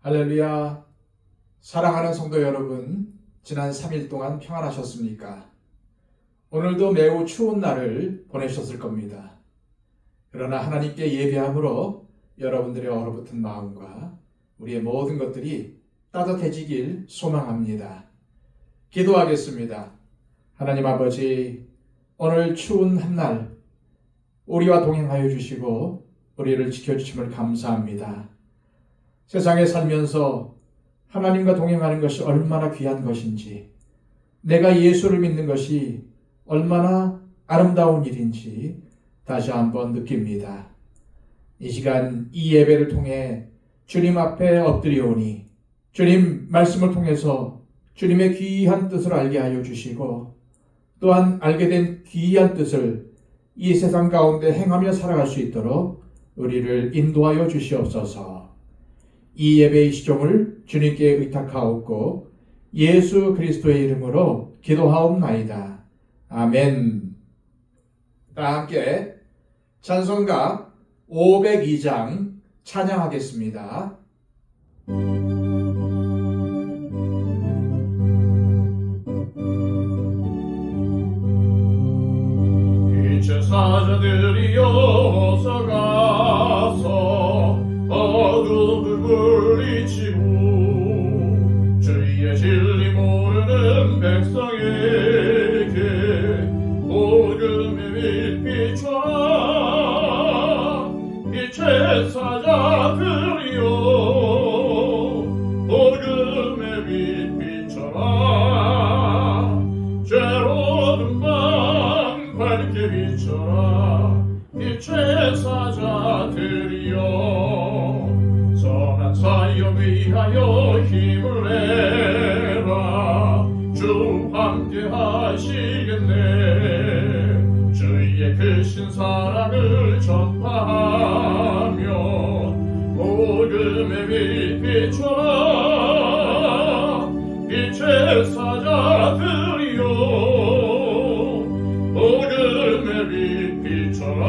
할렐루야. 사랑하는 성도 여러분, 지난 3일 동안 평안하셨습니까? 오늘도 매우 추운 날을 보내셨을 겁니다. 그러나 하나님께 예배함으로 여러분들의 얼어붙은 마음과 우리의 모든 것들이 따뜻해지길 소망합니다. 기도하겠습니다. 하나님 아버지, 오늘 추운 한날 우리와 동행하여 주시고 우리를 지켜주심을 감사합니다. 세상에 살면서 하나님과 동행하는 것이 얼마나 귀한 것인지, 내가 예수를 믿는 것이 얼마나 아름다운 일인지 다시 한번 느낍니다. 이 시간 이 예배를 통해 주님 앞에 엎드려오니 주님 말씀을 통해서 주님의 귀한 뜻을 알게 하여 주시고, 또한 알게 된 귀한 뜻을 이 세상 가운데 행하며 살아갈 수 있도록 우리를 인도하여 주시옵소서. 이 예배의 시종을 주님께 의탁하옵고 예수 그리스도의 이름으로 기도하옵나이다. 아멘. 다 함께 찬송가 502장 찬양하겠습니다. 빛의 사자들이여 어서 가서 어둠을 물리치고 주의 진리 모르는 백성에게 복음의 빛 비춰라. 빛의 사자들이여 복음의 빛 비춰라. 죄로운 밤 밝게 비춰라. 빛의 사자들이여 선한 사역 위하여 힘을 내라. 주 함께 하시겠네. 주의 크신 사랑을 전파하며 복음의 빛 비춰라. 빛의 사자들이여 복음의 빛 비춰라.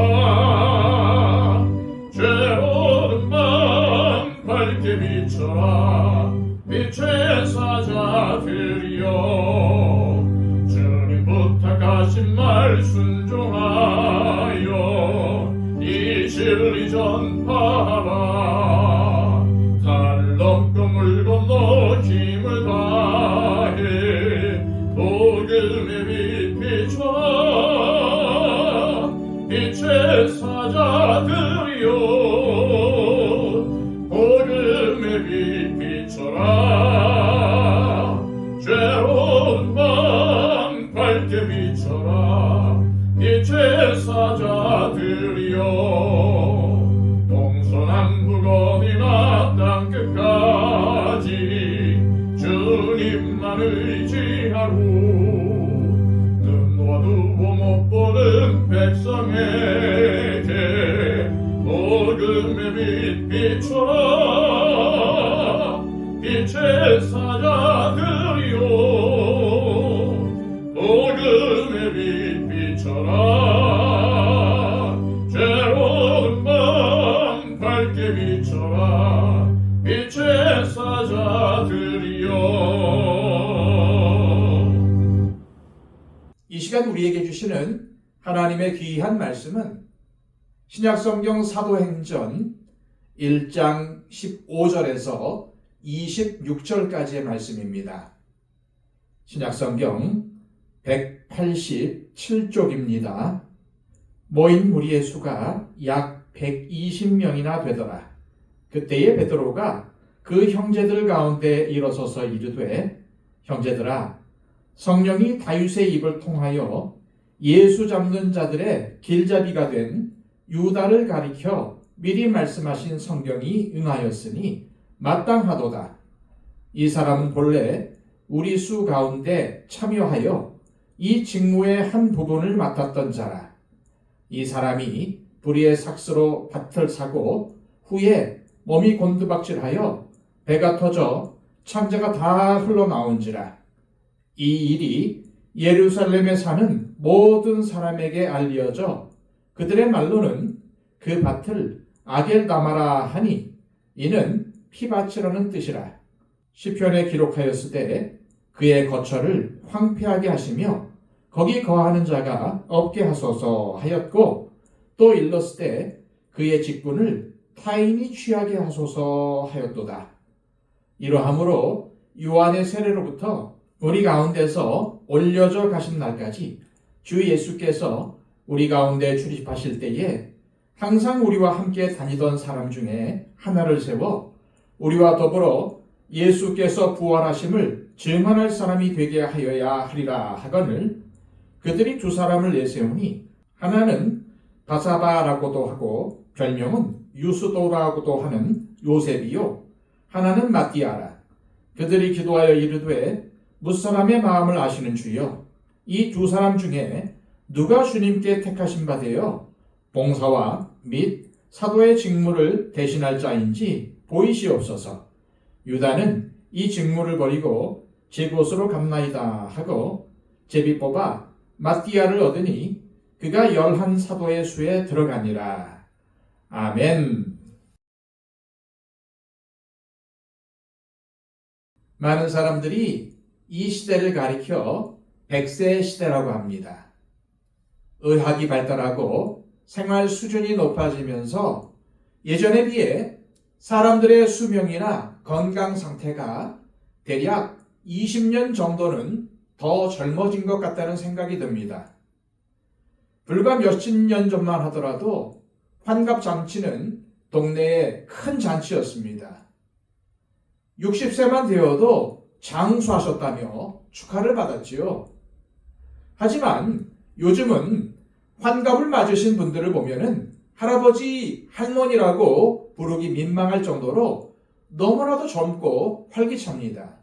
죄로운 밤 밝게 비춰라. 빛의 사자들이여 주님 부탁하신 말 순종하여 이 진리 전파하라. 산을 넘고 물 건너 힘을 다해 복음의 빛 비춰라. 빛의 사자들이여 복음의 빛 비춰라. 죄로운 밤 밝게 비춰라. 빛의 사자들이여 동서남북어디나 땅끝까지 주님만 의지하고 눈 어두워 못 보는 백성에게 복음의 빛 비춰라. 빛의 사자들이여 복음의 빛 비춰라. 죄로운 밤 밝게 비춰라. 빛의 사자들이여. 이 시간 우리에게 주시는 하나님의 귀한 말씀은 신약성경 사도행전 1장 15절에서 26절까지의 말씀입니다. 신약성경 187쪽입니다. 모인 무리의 수가 약 120명이나 되더라. 그때에 베드로가 그 형제들 가운데 일어서서 이르되, 형제들아, 성령이 다윗의 입을 통하여 예수 잡는 자들의 길잡이가 된 유다를 가리켜 미리 말씀하신 성경이 응하였으니 마땅하도다. 이 사람은 본래 우리 수 가운데 참여하여 이 직무의 한 부분을 맡았던 자라. 이 사람이 불의의 삭스로 밭을 사고 후에 몸이 곤두박질하여 배가 터져 창자가 다 흘러나온지라. 이 일이 예루살렘에 사는 모든 사람에게 알려져 그들의 말로는 그 밭을 아겔다마라 하니, 이는 피밭이라는 뜻이라. 시편에 기록하였으되 그의 거처를 황폐하게 하시며 거기 거하는 자가 없게 하소서 하였고, 또 일렀으되 그의 직분을 타인이 취하게 하소서 하였도다. 이러함으로 요한의 세례로부터 우리 가운데서 올려져 가신 날까지 주 예수께서 우리 가운데 출입하실 때에 항상 우리와 함께 다니던 사람 중에 하나를 세워 우리와 더불어 예수께서 부활하심을 증언할 사람이 되게 하여야 하리라 하거늘, 그들이 두 사람을 내세우니 하나는 바사바라고도 하고 별명은 유스도라고도 하는 요셉이요, 하나는 마띠아라. 그들이 기도하여 이르되 무사람의 마음을 아시는 주여, 이 두 사람 중에 누가 주님께 택하신 바 되어 봉사와 및 사도의 직무를 대신할 자인지 보이시옵소서. 유다는 이 직무를 버리고 제 곳으로 갑나이다 하고 제비 뽑아 마띠아를 얻으니 그가 11 사도의 수에 들어가니라. 아멘. 많은 사람들이 이 시대를 가리켜 100세 시대라고 합니다. 의학이 발달하고 생활 수준이 높아지면서 예전에 비해 사람들의 수명이나 건강 상태가 대략 20년 정도는 더 젊어진 것 같다는 생각이 듭니다. 불과 몇십 년 전만 하더라도 환갑 잔치는 동네의 큰 잔치였습니다. 60세만 되어도 장수하셨다며 축하를 받았지요. 하지만 요즘은 환갑을 맞으신 분들을 보면은 할아버지, 할머니라고 부르기 민망할 정도로 너무나도 젊고 활기찹니다.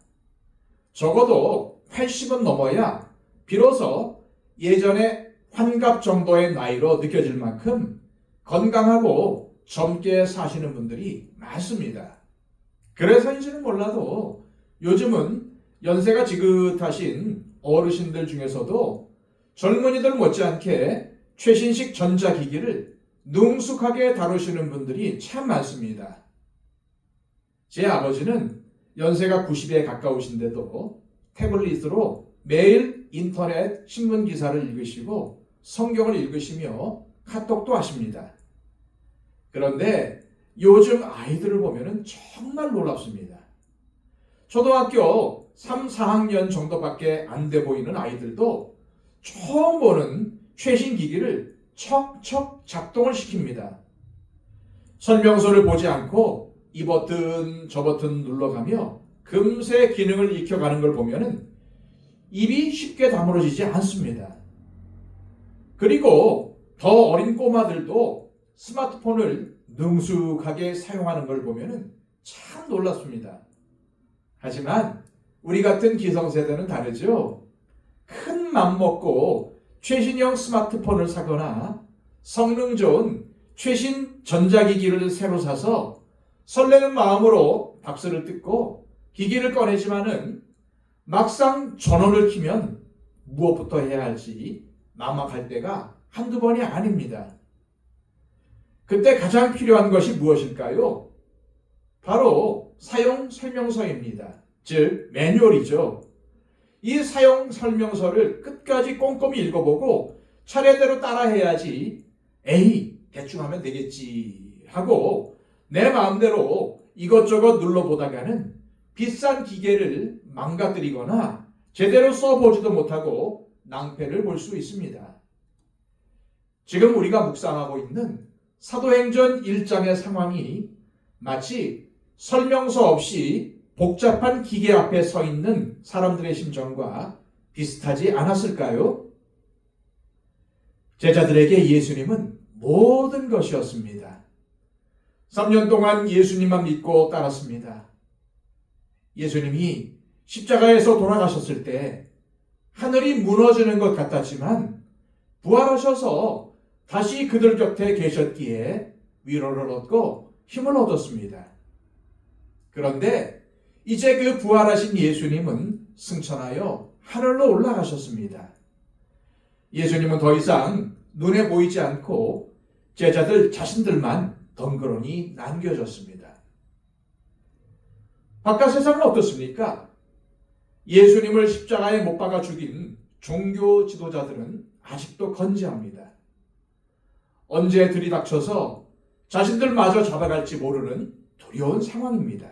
적어도 80은 넘어야 비로소 예전에 환갑 정도의 나이로 느껴질 만큼 건강하고 젊게 사시는 분들이 많습니다. 그래서인지는 몰라도 요즘은 연세가 지긋하신 어르신들 중에서도 젊은이들 못지않게 최신식 전자기기를 능숙하게 다루시는 분들이 참 많습니다. 제 아버지는 연세가 90에 가까우신데도 태블릿으로 매일 인터넷 신문 기사를 읽으시고 성경을 읽으시며 카톡도 하십니다. 그런데 요즘 아이들을 보면 정말 놀랍습니다. 초등학교 3, 4학년 정도밖에 안 돼 보이는 아이들도 처음 보는 최신 기기를 척척 작동을 시킵니다. 설명서를 보지 않고 이 버튼 저 버튼 눌러가며 금세 기능을 익혀가는 걸 보면은 입이 쉽게 다물어지지 않습니다. 그리고 더 어린 꼬마들도 스마트폰을 능숙하게 사용하는 걸 보면은 참 놀랍습니다. 하지만 우리 같은 기성세대는 다르죠. 큰 맘 먹고 최신형 스마트폰을 사거나 성능 좋은 최신 전자기기를 새로 사서 설레는 마음으로 박수를 뜯고 기기를 꺼내지만은 막상 전원을 켜면 무엇부터 해야 할지 막막할 때가 한두 번이 아닙니다. 그때 가장 필요한 것이 무엇일까요? 바로 사용 설명서입니다. 즉 매뉴얼이죠. 이 사용 설명서를 끝까지 꼼꼼히 읽어보고 차례대로 따라해야지 에이 대충 하면 되겠지 하고 내 마음대로 이것저것 눌러보다가는 비싼 기계를 망가뜨리거나 제대로 써보지도 못하고 낭패를 볼 수 있습니다. 지금 우리가 묵상하고 있는 사도행전 1장의 상황이 마치 설명서 없이 복잡한 기계 앞에 서 있는 사람들의 심정과 비슷하지 않았을까요? 제자들에게 예수님은 모든 것이었습니다. 3년 동안 예수님만 믿고 따랐습니다. 예수님이 십자가에서 돌아가셨을 때 하늘이 무너지는 것 같았지만 부활하셔서 다시 그들 곁에 계셨기에 위로를 얻고 힘을 얻었습니다. 그런데 이제 그 부활하신 예수님은 승천하여 하늘로 올라가셨습니다. 예수님은 더 이상 눈에 보이지 않고 제자들 자신들만 덩그러니 남겨졌습니다. 바깥 세상은 어떻습니까? 예수님을 십자가에 못 박아 죽인 종교 지도자들은 아직도 건재합니다. 언제 들이닥쳐서 자신들마저 잡아갈지 모르는 두려운 상황입니다.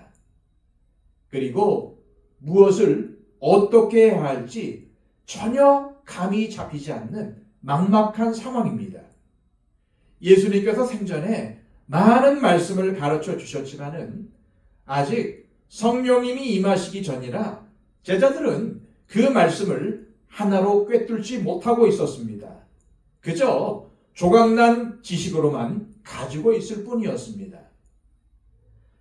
그리고 무엇을 어떻게 해야 할지 전혀 감이 잡히지 않는 막막한 상황입니다. 예수님께서 생전에 많은 말씀을 가르쳐 주셨지만은 아직 성령님이 임하시기 전이라 제자들은 그 말씀을 하나로 꿰뚫지 못하고 있었습니다. 그저 조각난 지식으로만 가지고 있을 뿐이었습니다.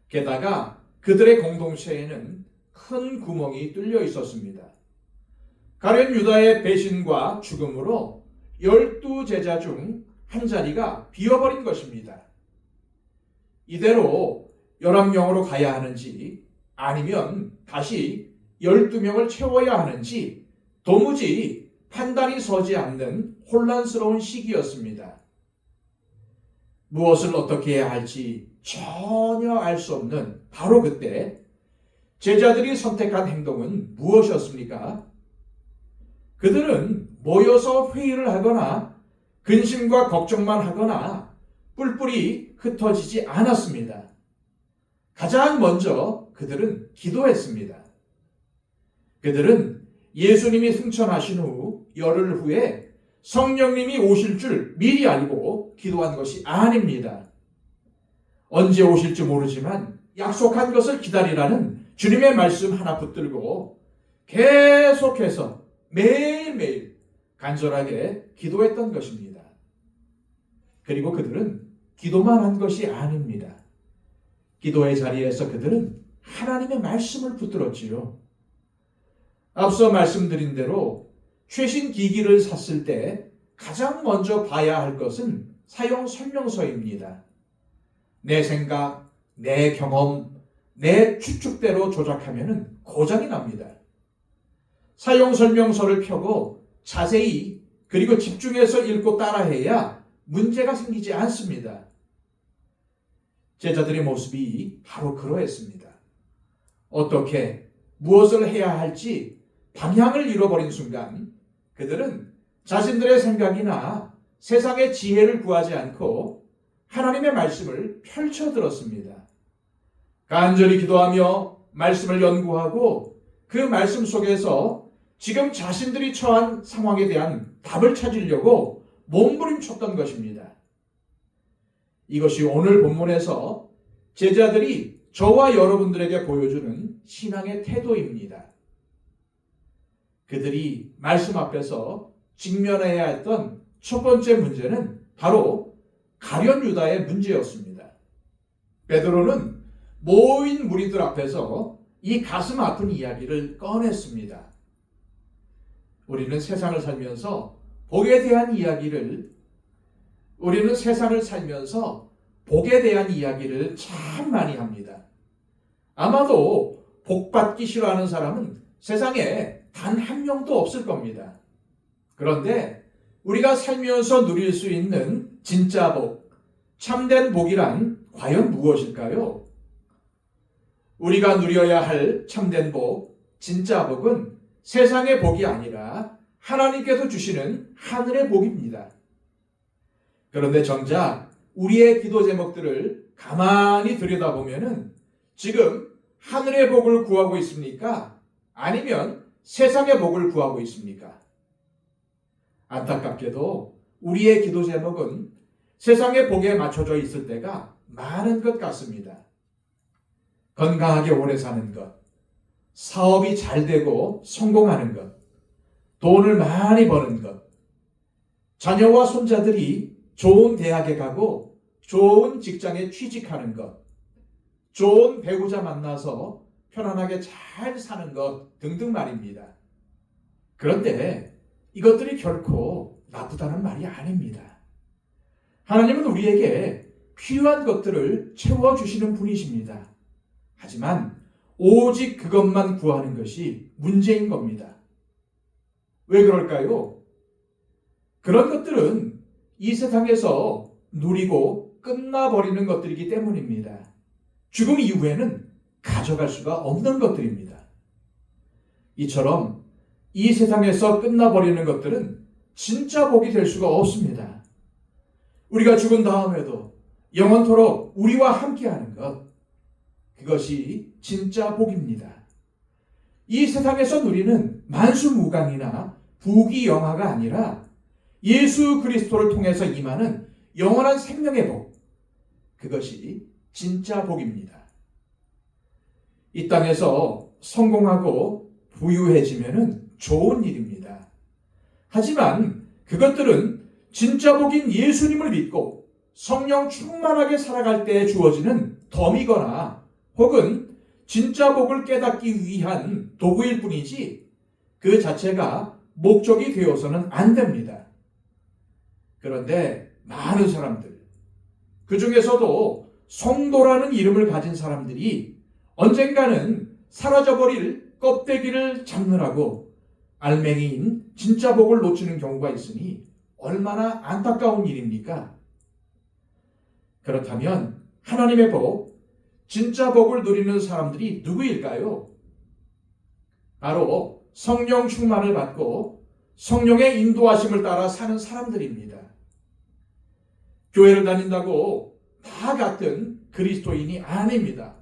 게다가 그들의 공동체에는 큰 구멍이 뚫려 있었습니다. 가룟 유다의 배신과 죽음으로 12제자 중 한 자리가 비어버린 것입니다. 이대로 11명으로 가야 하는지 아니면 다시 12명을 채워야 하는지 도무지 판단이 서지 않는 혼란스러운 시기였습니다. 무엇을 어떻게 해야 할지 전혀 알 수 없는 바로 그때 제자들이 선택한 행동은 무엇이었습니까? 그들은 모여서 회의를 하거나 근심과 걱정만 하거나 뿔뿔이 흩어지지 않았습니다. 가장 먼저 그들은 기도했습니다. 그들은 예수님이 승천하신 후 열흘 후에 성령님이 오실 줄 미리 알고 기도한 것이 아닙니다. 언제 오실지 모르지만 약속한 것을 기다리라는 주님의 말씀 하나 붙들고 계속해서 매일매일 간절하게 기도했던 것입니다. 그리고 그들은 기도만 한 것이 아닙니다. 기도의 자리에서 그들은 하나님의 말씀을 붙들었지요. 앞서 말씀드린 대로 최신 기기를 샀을 때 가장 먼저 봐야 할 것은 사용 설명서입니다. 내 생각, 내 경험, 내 추측대로 조작하면 고장이 납니다. 사용 설명서를 펴고 자세히 그리고 집중해서 읽고 따라해야 문제가 생기지 않습니다. 제자들의 모습이 바로 그러했습니다. 어떻게 무엇을 해야 할지 방향을 잃어버린 순간 그들은 자신들의 생각이나 세상의 지혜를 구하지 않고 하나님의 말씀을 펼쳐 들었습니다. 간절히 기도하며 말씀을 연구하고 그 말씀 속에서 지금 자신들이 처한 상황에 대한 답을 찾으려고 몸부림쳤던 것입니다. 이것이 오늘 본문에서 제자들이 저와 여러분들에게 보여주는 신앙의 태도입니다. 그들이 말씀 앞에서 직면해야 했던 첫 번째 문제는 바로 가룟 유다의 문제였습니다. 베드로는 모인 무리들 앞에서 이 가슴 아픈 이야기를 꺼냈습니다. 우리는 세상을 살면서 복에 대한 이야기를 참 많이 합니다. 아마도 복 받기 싫어하는 사람은 세상에 단 한 명도 없을 겁니다. 그런데 우리가 살면서 누릴 수 있는 진짜 복, 참된 복이란 과연 무엇일까요? 우리가 누려야 할 참된 복, 진짜 복은 세상의 복이 아니라 하나님께서 주시는 하늘의 복입니다. 그런데 정작 우리의 기도 제목들을 가만히 들여다보면은 지금 하늘의 복을 구하고 있습니까? 아니면 세상의 복을 구하고 있습니까? 안타깝게도 우리의 기도 제목은 세상의 복에 맞춰져 있을 때가 많은 것 같습니다. 건강하게 오래 사는 것, 사업이 잘 되고 성공하는 것, 돈을 많이 버는 것, 자녀와 손자들이 좋은 대학에 가고 좋은 직장에 취직하는 것, 좋은 배우자 만나서 편안하게 잘 사는 것 등등 말입니다. 그런데 이것들이 결코 나쁘다는 말이 아닙니다. 하나님은 우리에게 필요한 것들을 채워주시는 분이십니다. 하지만 오직 그것만 구하는 것이 문제인 겁니다. 왜 그럴까요? 그런 것들은 이 세상에서 누리고 끝나버리는 것들이기 때문입니다. 죽음 이후에는 가져갈 수가 없는 것들입니다. 이처럼 이 세상에서 끝나버리는 것들은 진짜 복이 될 수가 없습니다. 우리가 죽은 다음에도 영원토록 우리와 함께하는 것, 그것이 진짜 복입니다. 이 세상에서 누리는 만수무강이나 부귀영화가 아니라 예수 그리스도를 통해서 임하는 영원한 생명의 복, 그것이 진짜 복입니다. 이 땅에서 성공하고 부유해지면 좋은 일입니다. 하지만 그것들은 진짜 복인 예수님을 믿고 성령 충만하게 살아갈 때 주어지는 덤이거나 혹은 진짜 복을 깨닫기 위한 도구일 뿐이지 그 자체가 목적이 되어서는 안 됩니다. 그런데 많은 사람들, 그 중에서도 성도라는 이름을 가진 사람들이 언젠가는 사라져버릴 껍데기를 잡느라고 알맹이인 진짜 복을 놓치는 경우가 있으니 얼마나 안타까운 일입니까? 그렇다면 하나님의 복, 진짜 복을 누리는 사람들이 누구일까요? 바로 성령 충만을 받고 성령의 인도하심을 따라 사는 사람들입니다. 교회를 다닌다고 다 같은 그리스도인이 아닙니다.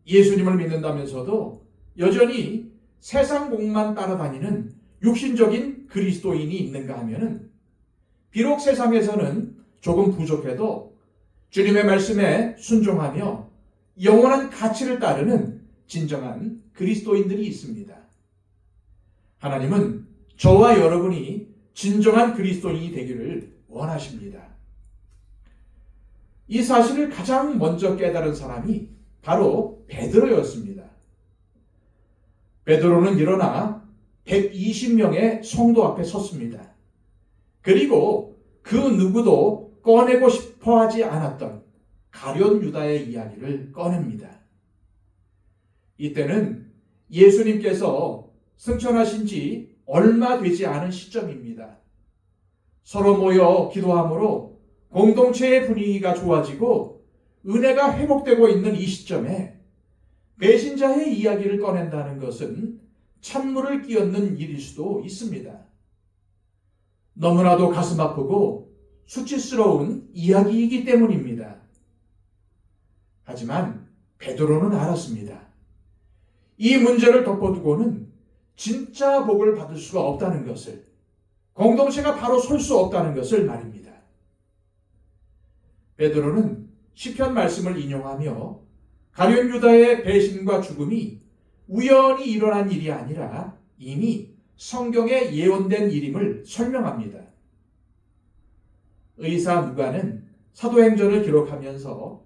예수님을 믿는다면서도 여전히 세상 복만 따라다니는 육신적인 그리스도인이 있는가 하면은 비록 세상에서는 조금 부족해도 주님의 말씀에 순종하며 영원한 가치를 따르는 진정한 그리스도인들이 있습니다. 하나님은 저와 여러분이 진정한 그리스도인이 되기를 원하십니다. 이 사실을 가장 먼저 깨달은 사람이 바로 베드로였습니다. 베드로는 일어나 120명의 성도 앞에 섰습니다. 그리고 그 누구도 꺼내고 싶어 하지 않았던 가룟 유다의 이야기를 꺼냅니다. 이때는 예수님께서 승천하신 지 얼마 되지 않은 시점입니다. 서로 모여 기도함으로 공동체의 분위기가 좋아지고 은혜가 회복되고 있는 이 시점에 배신자의 이야기를 꺼낸다는 것은 찬물을 끼얹는 일일 수도 있습니다. 너무나도 가슴 아프고 수치스러운 이야기이기 때문입니다. 하지만 베드로는 알았습니다. 이 문제를 덮어두고는 진짜 복을 받을 수가 없다는 것을, 공동체가 바로 설 수 없다는 것을 말입니다. 베드로는 시편 말씀을 인용하며 가룟 유다의 배신과 죽음이 우연히 일어난 일이 아니라 이미 성경에 예언된 일임을 설명합니다. 의사 누가는 사도행전을 기록하면서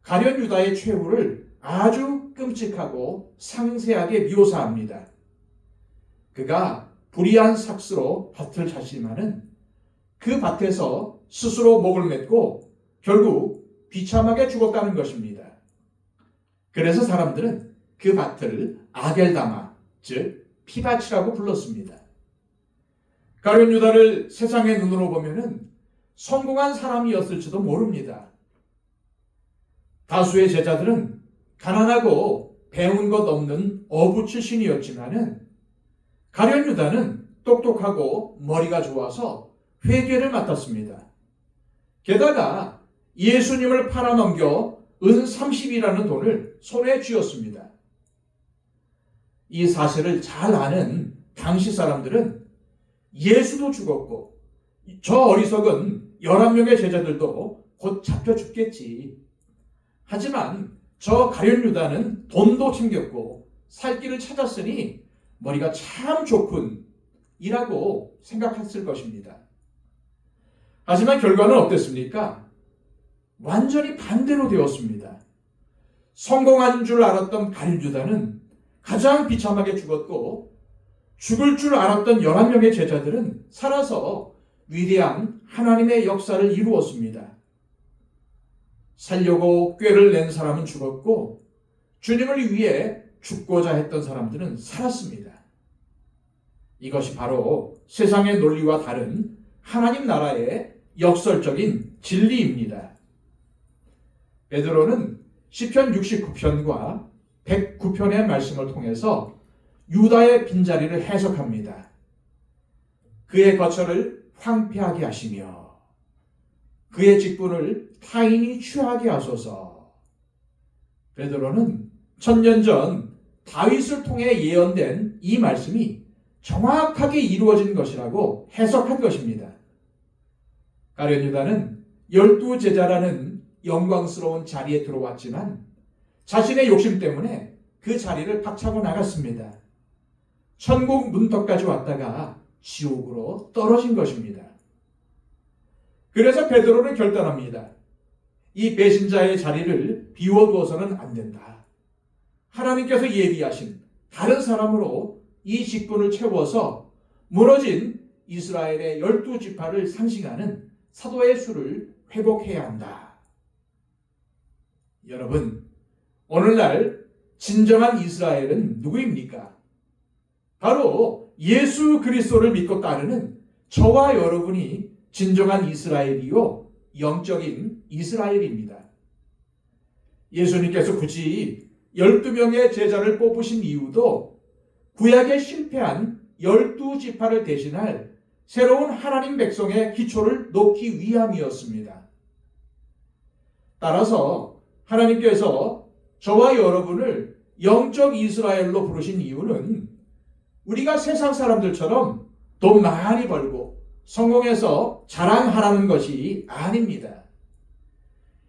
가룟 유다의 최후를 아주 끔찍하고 상세하게 묘사합니다. 그가 불의한 삭스로 밭을 자심하는 그 밭에서 스스로 목을 맺고 결국 비참하게 죽었다는 것입니다. 그래서 사람들은 그 밭을 아겔다마, 즉 피밭이라고 불렀습니다. 가룟 유다를 세상의 눈으로 보면은 성공한 사람이었을지도 모릅니다. 다수의 제자들은 가난하고 배운 것 없는 어부 출신이었지만은 가룟 유다는 똑똑하고 머리가 좋아서 회계를 맡았습니다. 게다가 예수님을 팔아넘겨 은 30이라는 돈을 손에 쥐었습니다. 이 사실을 잘 아는 당시 사람들은 예수도 죽었고 저 어리석은 11명의 제자들도 곧 잡혀 죽겠지. 하지만 저 가룟 유다는 돈도 챙겼고 살 길을 찾았으니 머리가 참 좋군 이라고 생각했을 것입니다. 하지만 결과는 어땠습니까? 완전히 반대로 되었습니다. 성공한 줄 알았던 가룟 유다는 가장 비참하게 죽었고 죽을 줄 알았던 11명의 제자들은 살아서 위대한 하나님의 역사를 이루었습니다. 살려고 꾀를 낸 사람은 죽었고 주님을 위해 죽고자 했던 사람들은 살았습니다. 이것이 바로 세상의 논리와 다른 하나님 나라의 역설적인 진리입니다. 베드로는 시편 69편과 109편의 말씀을 통해서 유다의 빈자리를 해석합니다. 그의 거처를 황폐하게 하시며 그의 직분을 타인이 취하게 하소서. 베드로는 1000년 전 다윗을 통해 예언된 이 말씀이 정확하게 이루어진 것이라고 해석한 것입니다. 가룟 유다는 12제자라는 영광스러운 자리에 들어왔지만 자신의 욕심 때문에 그 자리를 박차고 나갔습니다. 천국 문턱까지 왔다가 지옥으로 떨어진 것입니다. 그래서 베드로는 결단합니다. 이 배신자의 자리를 비워두어서는 안 된다. 하나님께서 예비하신 다른 사람으로 이 직분을 채워서 무너진 이스라엘의 12지파를 상징하는 사도의 수를 회복해야 한다. 여러분, 오늘날 진정한 이스라엘은 누구입니까? 바로 예수 그리스도를 믿고 따르는 저와 여러분이 진정한 이스라엘이요, 영적인 이스라엘입니다. 예수님께서 굳이 12명의 제자를 뽑으신 이유도 구약에 실패한 12지파를 대신할 새로운 하나님 백성의 기초를 놓기 위함이었습니다. 따라서 하나님께서 저와 여러분을 영적 이스라엘로 부르신 이유는 우리가 세상 사람들처럼 돈 많이 벌고 성공해서 자랑하라는 것이 아닙니다.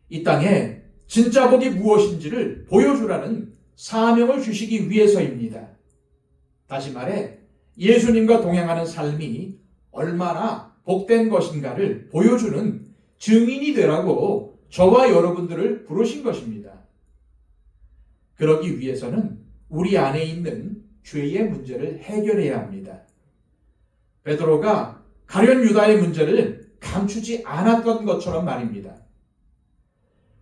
이 땅에 진짜 복이 무엇인지를 보여주라는 사명을 주시기 위해서입니다. 다시 말해 예수님과 동행하는 삶이 얼마나 복된 것인가를 보여주는 증인이 되라고 저와 여러분들을 부르신 것입니다. 그러기 위해서는 우리 안에 있는 죄의 문제를 해결해야 합니다. 베드로가 가룟 유다의 문제를 감추지 않았던 것처럼 말입니다.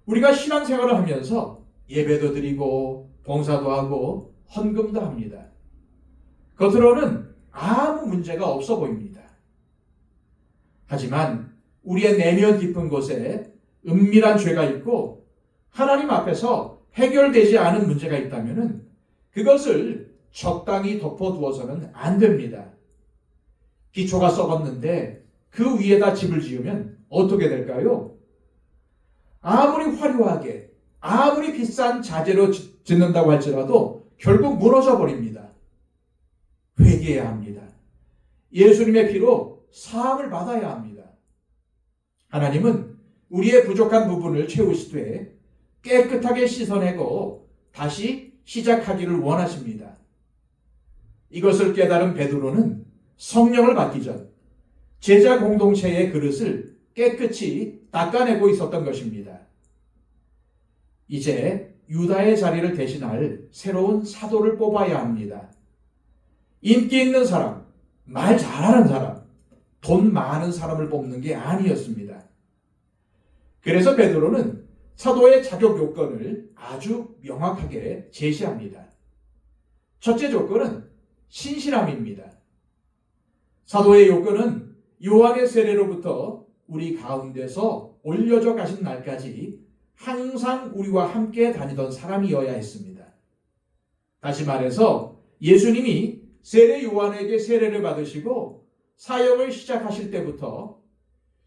우리가 신앙생활을 하면서 예배도 드리고 봉사도 하고 헌금도 합니다. 겉으로는 아무 문제가 없어 보입니다. 하지만 우리의 내면 깊은 곳에 은밀한 죄가 있고 하나님 앞에서 해결되지 않은 문제가 있다면 그것을 적당히 덮어두어서는 안 됩니다. 기초가 썩었는데 그 위에다 집을 지으면 어떻게 될까요? 아무리 화려하게, 아무리 비싼 자재로 짓는다고 할지라도 결국 무너져 버립니다. 회개해야 합니다. 예수님의 피로 사함을 받아야 합니다. 하나님은 우리의 부족한 부분을 채우시되 깨끗하게 씻어내고 다시 시작하기를 원하십니다. 이것을 깨달은 베드로는 성령을 받기 전 제자 공동체의 그릇을 깨끗이 닦아내고 있었던 것입니다. 이제 유다의 자리를 대신할 새로운 사도를 뽑아야 합니다. 인기 있는 사람, 말 잘하는 사람, 돈 많은 사람을 뽑는 게 아니었습니다. 그래서 베드로는 사도의 자격 요건을 아주 명확하게 제시합니다. 첫째 조건은 신실함입니다. 사도의 요건은 요한의 세례로부터 우리 가운데서 올려져 가신 날까지 항상 우리와 함께 다니던 사람이어야 했습니다. 다시 말해서 예수님이 세례 요한에게 세례를 받으시고 사역을 시작하실 때부터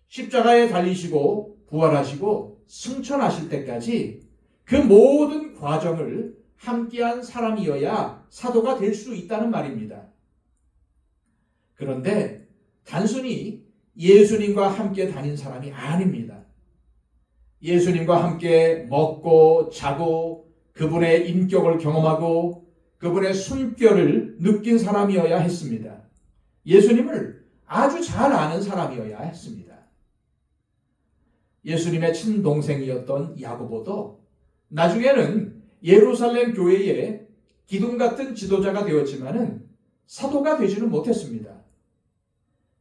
십자가에 달리시고 부활하시고 승천하실 때까지 그 모든 과정을 함께한 사람이어야 사도가 될 수 있다는 말입니다. 그런데 단순히 예수님과 함께 다닌 사람이 아닙니다. 예수님과 함께 먹고 자고 그분의 인격을 경험하고 그분의 숨결을 느낀 사람이어야 했습니다. 예수님을 아주 잘 아는 사람이어야 했습니다. 예수님의 친동생이었던 야고보도 나중에는 예루살렘 교회의 기둥 같은 지도자가 되었지만은 사도가 되지는 못했습니다.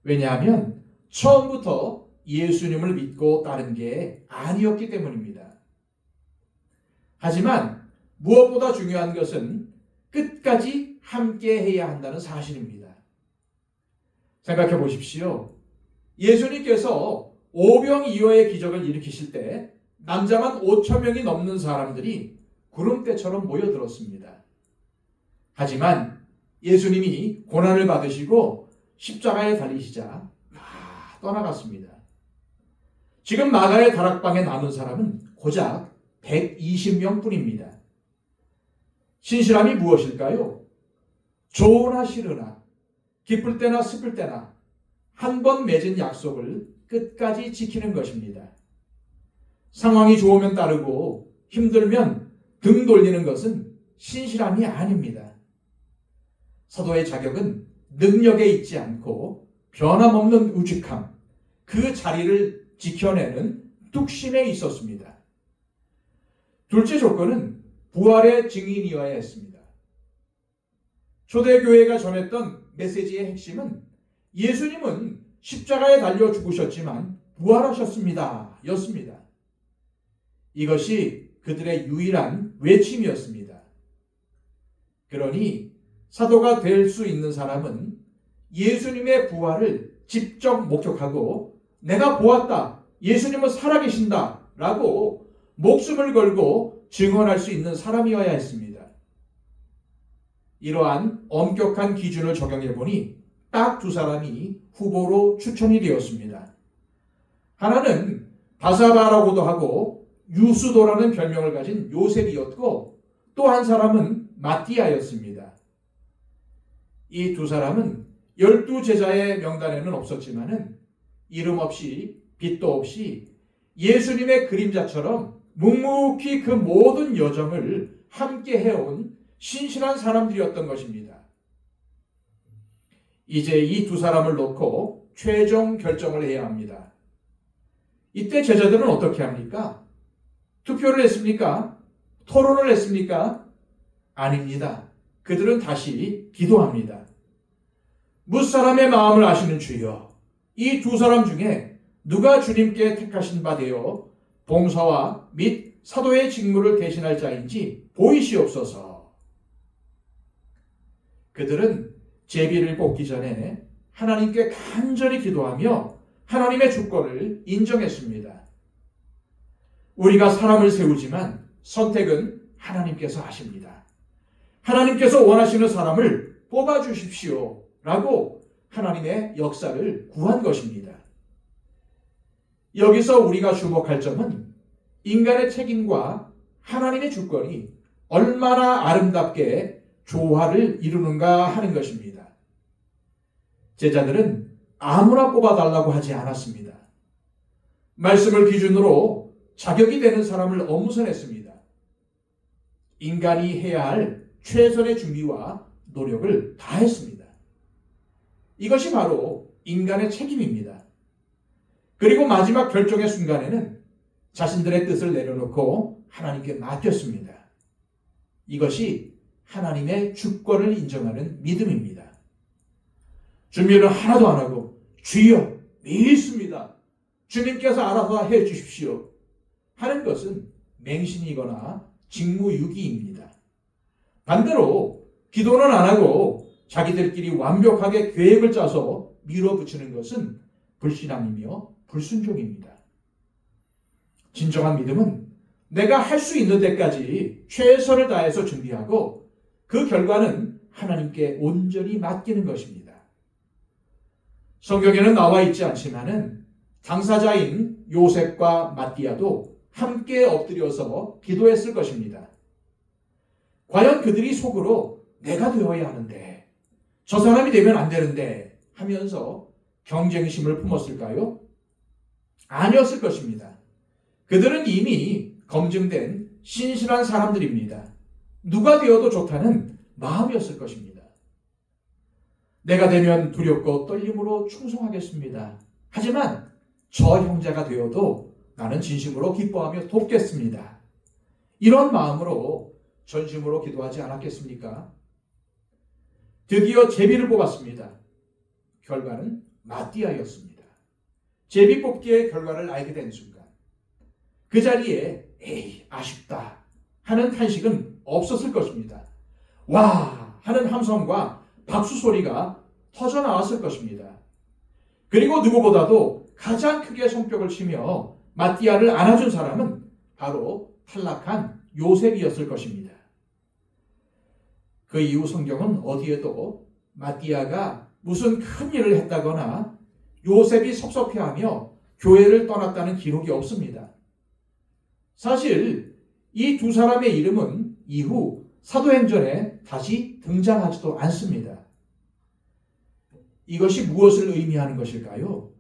왜냐하면 처음부터 예수님을 믿고 따른 게 아니었기 때문입니다. 하지만 무엇보다 중요한 것은 끝까지 함께 해야 한다는 사실입니다. 생각해 보십시오. 예수님께서 오병이어의 기적을 일으키실 때 남자만 5천 명이 넘는 사람들이 구름대처럼 모여들었습니다. 하지만 예수님이 고난을 받으시고 십자가에 달리시자 다 떠나갔습니다. 지금 마가의 다락방에 남은 사람은 고작 120명 뿐입니다. 신실함이 무엇일까요? 좋으나 싫으나 기쁠 때나 슬플 때나 한 번 맺은 약속을 끝까지 지키는 것입니다. 상황이 좋으면 따르고 힘들면 등 돌리는 것은 신실함이 아닙니다. 사도의 자격은 능력에 있지 않고 변함없는 우직함, 그 자리를 지켜내는 뚝심에 있었습니다. 둘째 조건은 부활의 증인이어야 했습니다. 초대교회가 전했던 메시지의 핵심은 예수님은 십자가에 달려 죽으셨지만 부활하셨습니다. 였습니다. 이것이 그들의 유일한 외침이었습니다. 그러니 사도가 될 수 있는 사람은 예수님의 부활을 직접 목격하고 내가 보았다, 예수님은 살아계신다 라고 목숨을 걸고 증언할 수 있는 사람이어야 했습니다. 이러한 엄격한 기준을 적용해 보니 딱 두 사람이 후보로 추천이 되었습니다. 하나는 바사바라고도 하고 유수도라는 별명을 가진 요셉이었고, 또 한 사람은 마띠아였습니다. 이 두 사람은 12제자의 명단에는 없었지만은 이름 없이 빛도 없이 예수님의 그림자처럼 묵묵히 그 모든 여정을 함께 해온 신실한 사람들이었던 것입니다. 이제 이 두 사람을 놓고 최종 결정을 해야 합니다. 이때 제자들은 어떻게 합니까? 투표를 했습니까? 토론을 했습니까? 아닙니다. 그들은 다시 기도합니다. 무사람의 마음을 아시는 주여, 이 두 사람 중에 누가 주님께 택하신 바 되어 봉사와 및 사도의 직무를 대신할 자인지 보이시옵소서. 그들은 제비를 뽑기 전에 하나님께 간절히 기도하며 하나님의 주권을 인정했습니다. 우리가 사람을 세우지만 선택은 하나님께서 하십니다. 하나님께서 원하시는 사람을 뽑아주십시오 라고 하나님의 역사를 구한 것입니다. 여기서 우리가 주목할 점은 인간의 책임과 하나님의 주권이 얼마나 아름답게 조화를 이루는가 하는 것입니다. 제자들은 아무나 뽑아달라고 하지 않았습니다. 말씀을 기준으로 자격이 되는 사람을 엄선했습니다. 인간이 해야 할 최선의 준비와 노력을 다했습니다. 이것이 바로 인간의 책임입니다. 그리고 마지막 결정의 순간에는 자신들의 뜻을 내려놓고 하나님께 맡겼습니다. 이것이 하나님의 주권을 인정하는 믿음입니다. 준비를 하나도 안 하고 주여 믿습니다, 주님께서 알아서 해 주십시오 하는 것은 맹신이거나 직무유기입니다. 반대로 기도는 안 하고 자기들끼리 완벽하게 계획을 짜서 밀어붙이는 것은 불신앙이며 불순종입니다. 진정한 믿음은 내가 할 수 있는 데까지 최선을 다해서 준비하고 그 결과는 하나님께 온전히 맡기는 것입니다. 성경에는 나와 있지 않지만은 당사자인 요셉과 마띠아도 함께 엎드려서 기도했을 것입니다. 과연 그들이 속으로 내가 되어야 하는데, 저 사람이 되면 안 되는데 하면서 경쟁심을 품었을까요? 아니었을 것입니다. 그들은 이미 검증된 신실한 사람들입니다. 누가 되어도 좋다는 마음이었을 것입니다. 내가 되면 두렵고 떨림으로 충성하겠습니다. 하지만 저 형제가 되어도 나는 진심으로 기뻐하며 돕겠습니다. 이런 마음으로 전심으로 기도하지 않았겠습니까? 드디어 제비를 뽑았습니다. 결과는 마띠아였습니다. 제비 뽑기의 결과를 알게 된 순간 그 자리에 에이 아쉽다 하는 탄식은 없었을 것입니다. 와 하는 함성과 박수 소리가 터져 나왔을 것입니다. 그리고 누구보다도 가장 크게 손뼉을 치며 마띠아를 안아준 사람은 바로 탈락한 요셉이었을 것입니다. 그 이후 성경은 어디에도 마띠아가 무슨 큰 일을 했다거나 요셉이 섭섭해하며 교회를 떠났다는 기록이 없습니다. 사실 이 두 사람의 이름은 이후 사도행전에 다시 등장하지도 않습니다. 이것이 무엇을 의미하는 것일까요?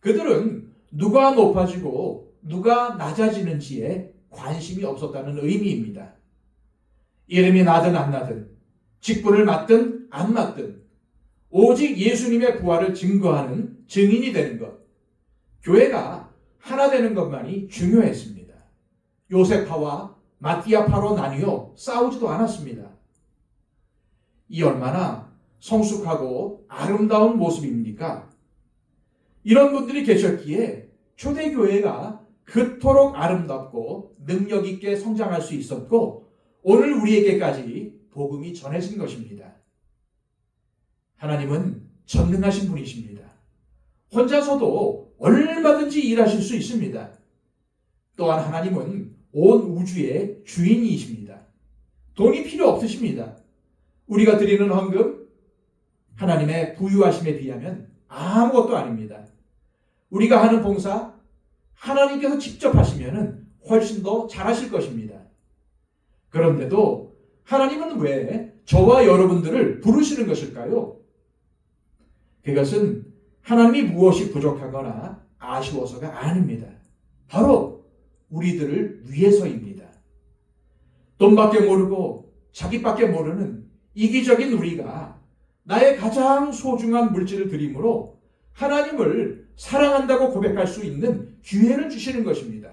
그들은 누가 높아지고 누가 낮아지는지에 관심이 없었다는 의미입니다. 이름이 나든 안 나든, 직분을 맡든 안 맡든, 오직 예수님의 부활을 증거하는 증인이 되는 것, 교회가 하나 되는 것만이 중요했습니다. 요셉파와 마띠아파로 나뉘어 싸우지도 않았습니다. 이 얼마나 성숙하고 아름다운 모습입니까? 이런 분들이 계셨기에 초대교회가 그토록 아름답고 능력 있게 성장할 수 있었고 오늘 우리에게까지 복음이 전해진 것입니다. 하나님은 전능하신 분이십니다. 혼자서도 얼마든지 일하실 수 있습니다. 또한 하나님은 온 우주의 주인이십니다. 돈이 필요 없으십니다. 우리가 드리는 헌금, 하나님의 부유하심에 비하면 아무것도 아닙니다. 우리가 하는 봉사, 하나님께서 직접 하시면 훨씬 더 잘하실 것입니다. 그런데도 하나님은 왜 저와 여러분들을 부르시는 것일까요? 그것은 하나님이 무엇이 부족하거나 아쉬워서가 아닙니다. 바로 우리들을 위해서입니다. 돈밖에 모르고 자기밖에 모르는 이기적인 우리가 나의 가장 소중한 물질을 드림으로 하나님을 사랑한다고 고백할 수 있는 기회를 주시는 것입니다.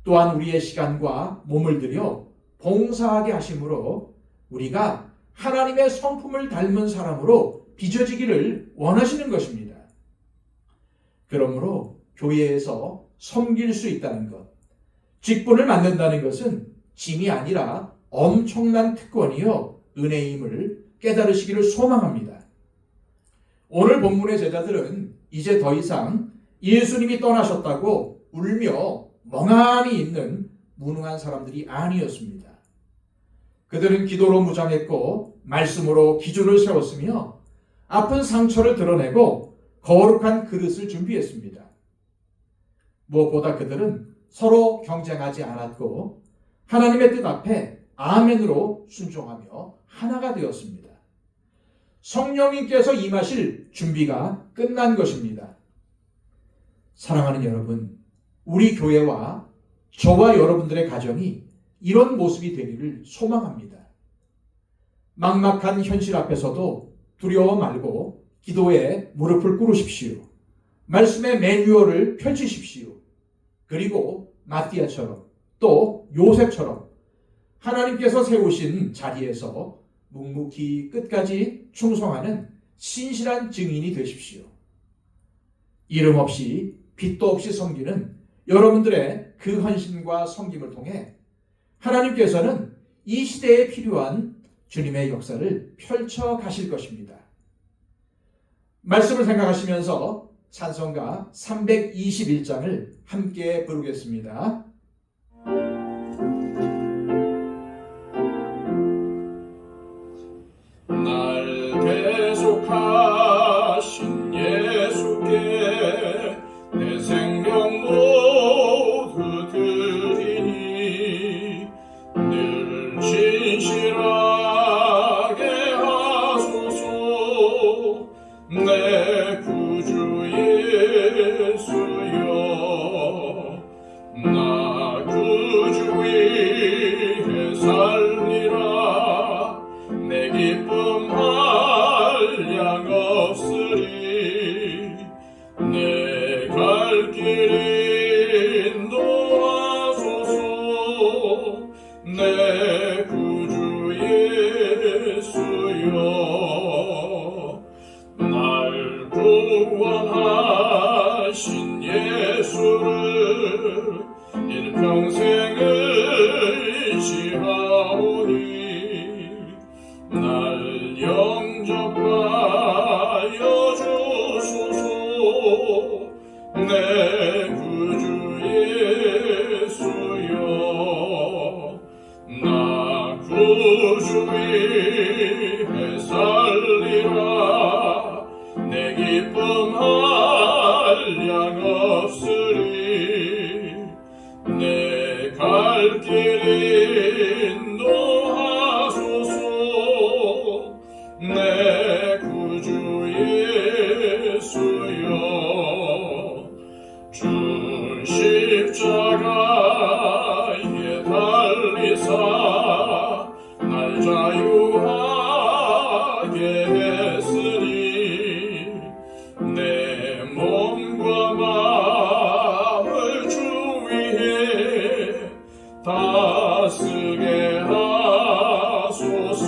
또한 우리의 시간과 몸을 들여 봉사하게 하심으로 우리가 하나님의 성품을 닮은 사람으로 빚어지기를 원하시는 것입니다. 그러므로 교회에서 섬길 수 있다는 것, 직분을 맡는다는 것은 짐이 아니라 엄청난 특권이요 은혜임을 깨달으시기를 소망합니다. 오늘 본문의 제자들은 이제 더 이상 예수님이 떠나셨다고 울며 멍하니 있는 무능한 사람들이 아니었습니다. 그들은 기도로 무장했고 말씀으로 기준을 세웠으며 아픈 상처를 드러내고 거룩한 그릇을 준비했습니다. 무엇보다 그들은 서로 경쟁하지 않았고 하나님의 뜻 앞에 아멘으로 순종하며 하나가 되었습니다. 성령님께서 임하실 준비가 끝난 것입니다. 사랑하는 여러분, 우리 교회와 저와 여러분들의 가정이 이런 모습이 되기를 소망합니다. 막막한 현실 앞에서도 두려워 말고 기도에 무릎을 꿇으십시오. 말씀의 매뉴얼을 펼치십시오. 그리고 마띠아처럼 또 요셉처럼 하나님께서 세우신 자리에서 묵묵히 끝까지 충성하는 신실한 증인이 되십시오. 이름 없이 빛도 없이 섬기는 여러분들의 그 헌신과 섬김을 통해 하나님께서는 이 시대에 필요한 주님의 역사를 펼쳐 가실 것입니다. 말씀을 생각하시면서 찬송가 321장을 함께 부르겠습니다. 날 계속하신 예수께 내 생명 모두 드리니 늘 진실하게 하소서. 내 구주 예수여, 나 구주 위에 살리라. 내 기쁨 한량 없으리. 내 갈 길 인도하소서. 내 구주 예수여, 날 구원하신 예수를 일평생 의지하오니 날 영접하여 주소서. 내 구주 위해 살리라 내 기쁨할 양 없으리 내 갈 길 인도하소서 내 구주 예수여 주 십자가에 달리사 날 자유하게 했으니 내 몸과 마음을 주 위해 다스게 하소서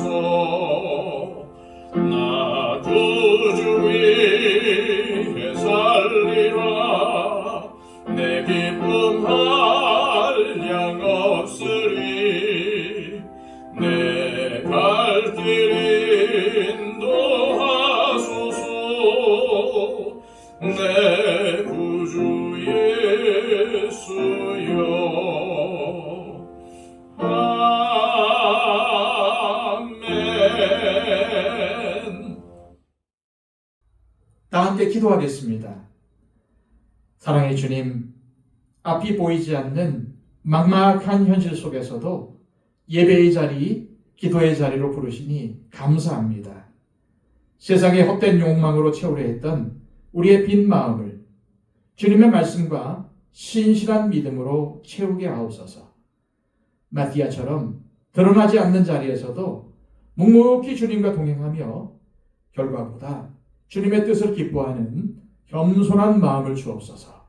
나 구주 위해 살리라 내 기쁨할 양 없으리 내 갈 길 인도하소서 내 구주 예수여 아멘. 다 함께 기도하겠습니다. 사랑의 주님, 앞이 보이지 않는 막막한 현실 속에서도 예배의 자리, 기도의 자리로 부르시니 감사합니다. 세상의 헛된 욕망으로 채우려 했던 우리의 빈 마음을 주님의 말씀과 신실한 믿음으로 채우게 하옵소서. 마티아처럼 드러나지 않는 자리에서도 묵묵히 주님과 동행하며 결과보다 주님의 뜻을 기뻐하는 겸손한 마음을 주옵소서.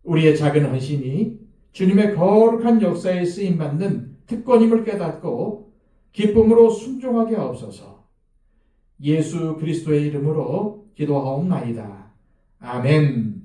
우리의 작은 헌신이 주님의 거룩한 역사에 쓰임받는 특권임을 깨닫고 기쁨으로 순종하게 하옵소서. 예수 그리스도의 이름으로 기도하옵나이다. 아멘.